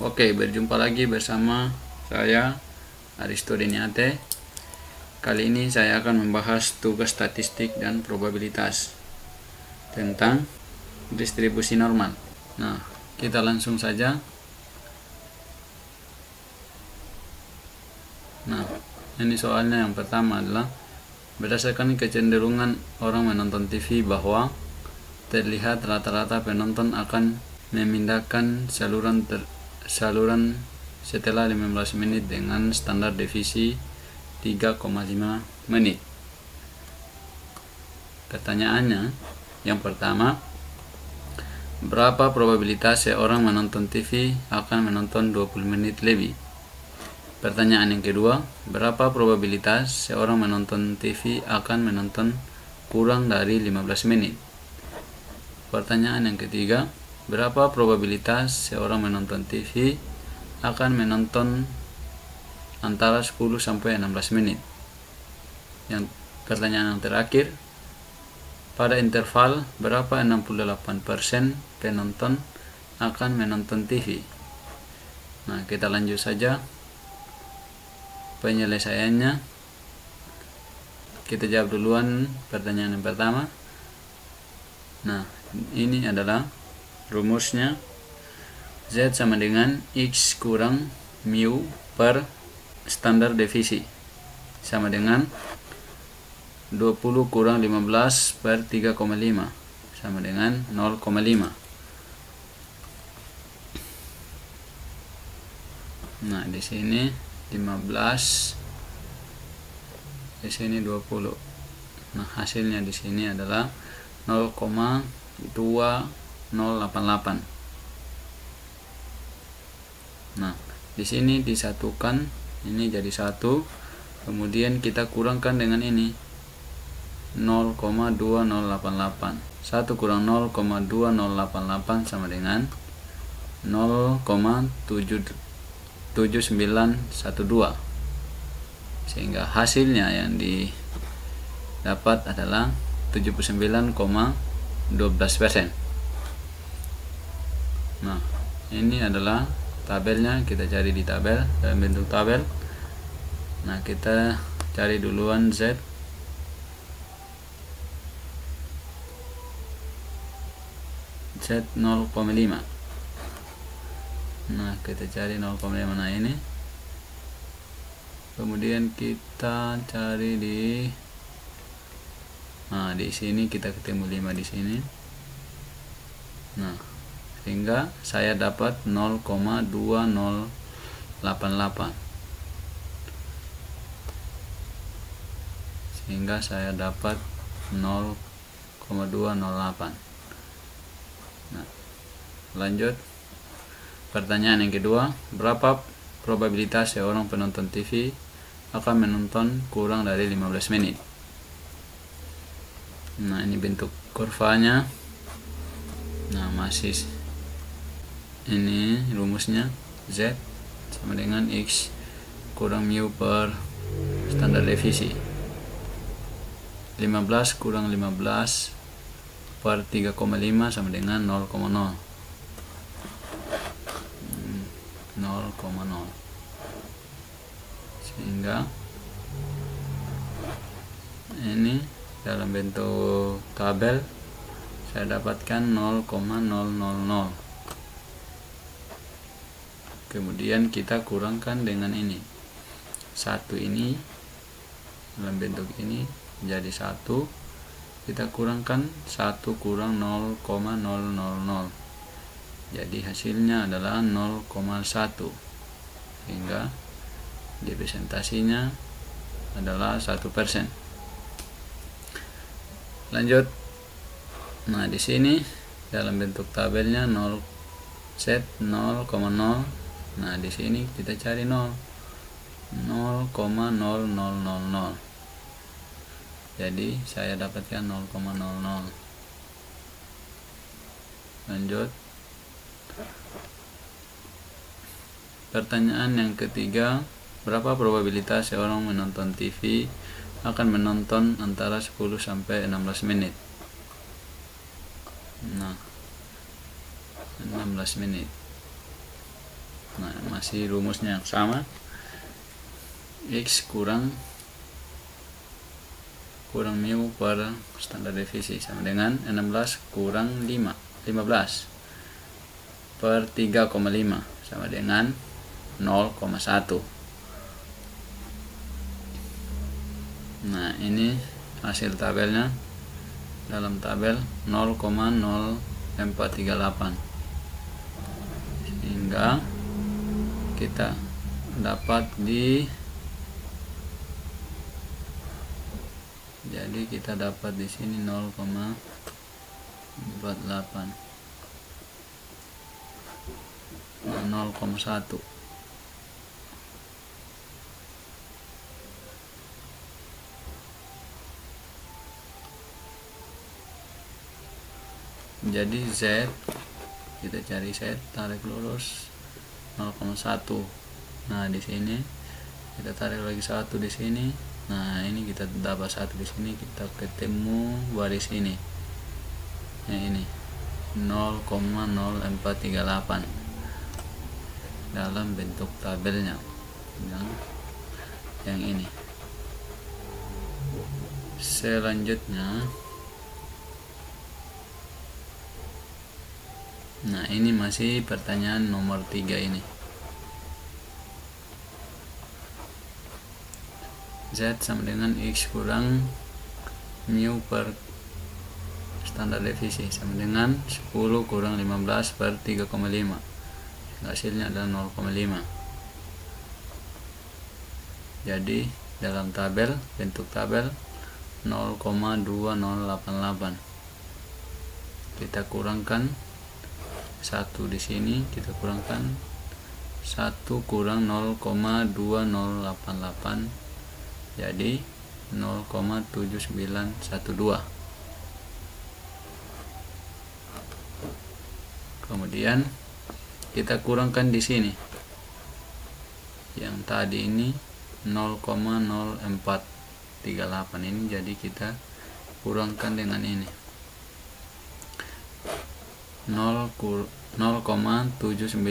Oke, berjumpa lagi bersama saya Aristo Deniate. Kali ini saya akan membahas tugas statistik dan probabilitas tentang distribusi normal. Nah, kita langsung saja. Nah, ini soalnya yang pertama adalah berdasarkan kecenderungan orang menonton TV bahwa terlihat rata-rata penonton akan memindahkan saluran setelah 15 menit dengan standar defisi 3,5 menit. Pertanyaannya, yang pertama, berapa probabilitas seorang menonton TV akan menonton 20 menit lebih? Pertanyaan yang kedua, berapa probabilitas seorang menonton TV akan menonton kurang dari 15 menit? Pertanyaan yang ketiga, berapa probabilitas seorang menonton TV akan menonton antara 10 sampai 16 menit? Yang pertanyaan yang terakhir, pada interval berapa 68% penonton akan menonton TV? Nah, kita lanjut saja penyelesaiannya. Kita jawab duluan pertanyaan yang pertama. Nah, ini adalah rumusnya. Z sama dengan X kurang mu per standar defisi sama dengan 20 kurang 15 per 3,5 sama dengan 0,5. Nah, di sini 15, di sini 20. Nah, hasilnya di sini adalah 0,2088. Nah, di sini disatukan, ini jadi 1, kemudian kita kurangkan dengan ini 0,2088. 1 kurang 0,2088 sama dengan 0,7912. Sehingga hasilnya yang didapat adalah 79,12%. Nah, ini adalah tabelnya. Kita cari di tabel, dalam bentuk tabel. Nah, kita cari duluan Z. Z 0,5. Nah, kita cari 0,5. Nah, ini. Kemudian kita cari di sini kita ketemu 5 di sini. Nah, sehingga saya dapat 0,2088. Sehingga saya dapat 0,208. Nah, lanjut. Pertanyaan yang kedua, berapa probabilitas seorang penonton TV akan menonton kurang dari 15 menit? Nah, ini bentuk kurvanya. Nah, masih ini rumusnya. Z sama dengan X kurang mu per standar defisi. 15 kurang 15 per 3,5 sama dengan 0,0. Sehingga ini dalam bentuk tabel saya dapatkan 0,000. Kemudian kita kurangkan dengan ini. 1 ini dalam bentuk ini jadi 1. Kita kurangkan 1 kurang 0,000. Jadi hasilnya adalah 0,1. Sehingga representasinya adalah 1%. Lanjut. Nah, di sini dalam bentuk tabelnya 0 Z 0,0. Nah, di sini kita cari 0. 0,0000. Jadi saya dapatkan 0,00. Lanjut. Pertanyaan yang ketiga, berapa probabilitas seorang menonton TV akan menonton antara 10 sampai 16 menit? Nah, 16 menit. Nah, masih rumusnya yang sama. X kurang mu per standar deviasi sama dengan 16 kurang 15 per 3,5 sama dengan 0,1. Nah, ini hasil tabelnya. Dalam tabel 0,0438, sehingga kita dapat di sini 0,48, 0,1. Jadi Z, kita cari Z, tarik lurus 0,1. Nah, di sini kita tarik lagi 1 di sini. Nah, ini kita dapat 1 di sini, kita ketemu baris ini. Nah, ini 0,0438 dalam bentuk tabelnya yang ini. Selanjutnya, nah, ini masih pertanyaan nomor 3 ini. Z sama dengan X kurang mu per standar deviasi sama dengan 10 kurang 15 per 3,5. Hasilnya adalah 0,5. Jadi dalam tabel, bentuk tabel 0,2088. Kita kurangkan 1 di sini, kita kurangkan 1 kurang 0,2088, jadi 0,7912. Kemudian kita kurangkan di sini, yang tadi ini 0,0438 ini, jadi kita kurangkan dengan ini 0,7912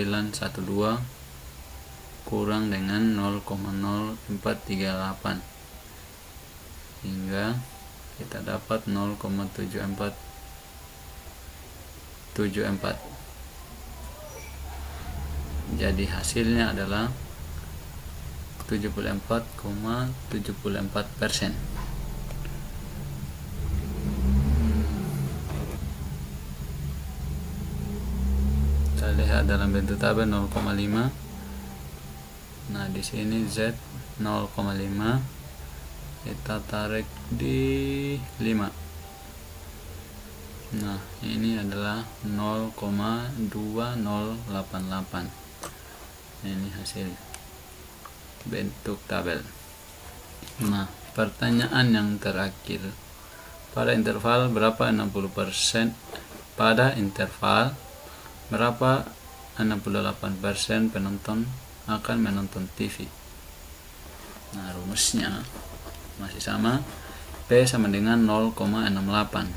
kurang dengan 0,0438, hingga kita dapat 0,7474. Jadi hasilnya adalah 74,74%. Kita lihat dalam bentuk tabel 0,5. Nah, di sini Z 0,5, kita tarik di 5. Nah, ini adalah 0,2088. Ini hasil bentuk tabel. Nah, pertanyaan yang terakhir, pada interval berapa 60% pada interval berapa 68% penonton akan menonton TV. Nah, rumusnya masih sama. P sama dengan 0,68,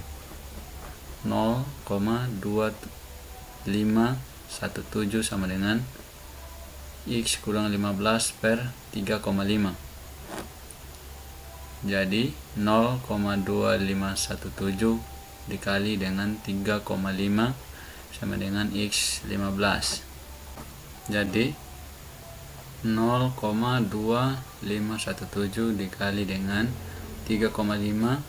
0,2517 sama dengan X kurang 15 per 3,5. Jadi 0,2517 dikali dengan 3,5 sama dengan X 15. Jadi 0,2517 dikali dengan 3,5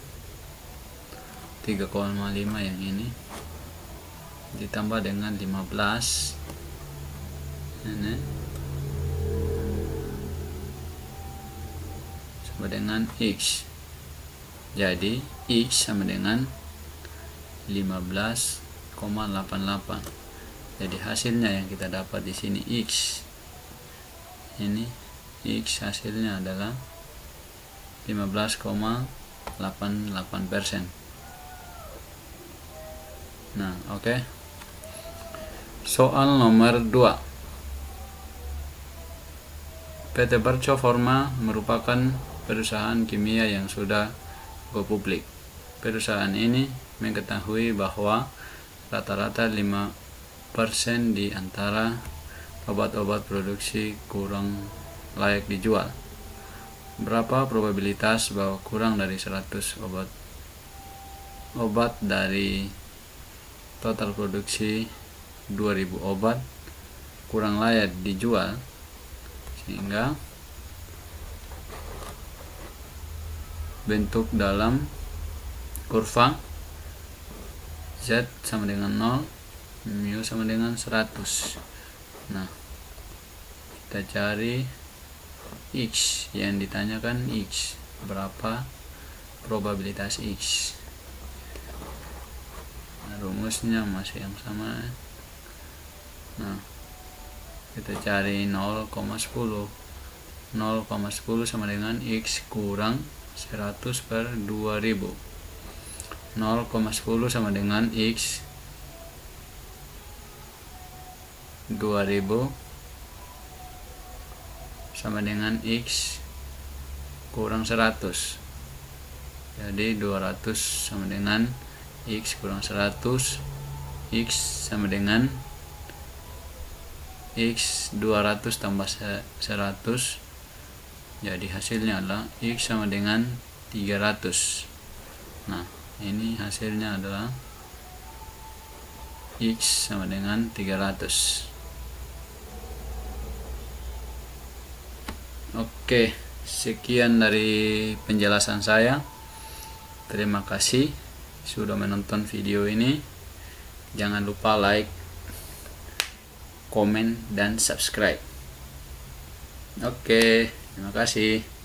yang ini ditambah dengan 15 ini sama dengan X. Jadi X sama dengan 15,88. Jadi hasilnya yang kita dapat di sini X. Ini X hasilnya adalah 15,88%. Nah, oke. Soal nomor 2. PT Barco Forma merupakan perusahaan kimia yang sudah go publik. Perusahaan ini mengetahui bahwa rata-rata 5% di antara obat-obat produksi kurang layak dijual. Berapa probabilitas bahwa kurang dari 100 obat dari total produksi 2000 obat kurang layak dijual, sehingga bentuk dalam kurva Z sama dengan 0, mu sama dengan 100. Nah, kita cari X, yang ditanyakan X, berapa probabilitas X. Nah, rumusnya masih yang sama. Nah, kita cari 0,10. 0,10 sama dengan X kurang 100 per 2000. 0,10 sama dengan X 2000 sama dengan X kurang 100. Jadi 200 sama dengan X kurang 100. X sama dengan X 200 tambah 100. Jadi hasilnya adalah X sama dengan 300. Nah, ini hasilnya adalah X sama dengan 300. Oke, sekian dari penjelasan saya. Terima kasih sudah menonton video ini. Jangan lupa like, komen, dan subscribe. Oke, terima kasih.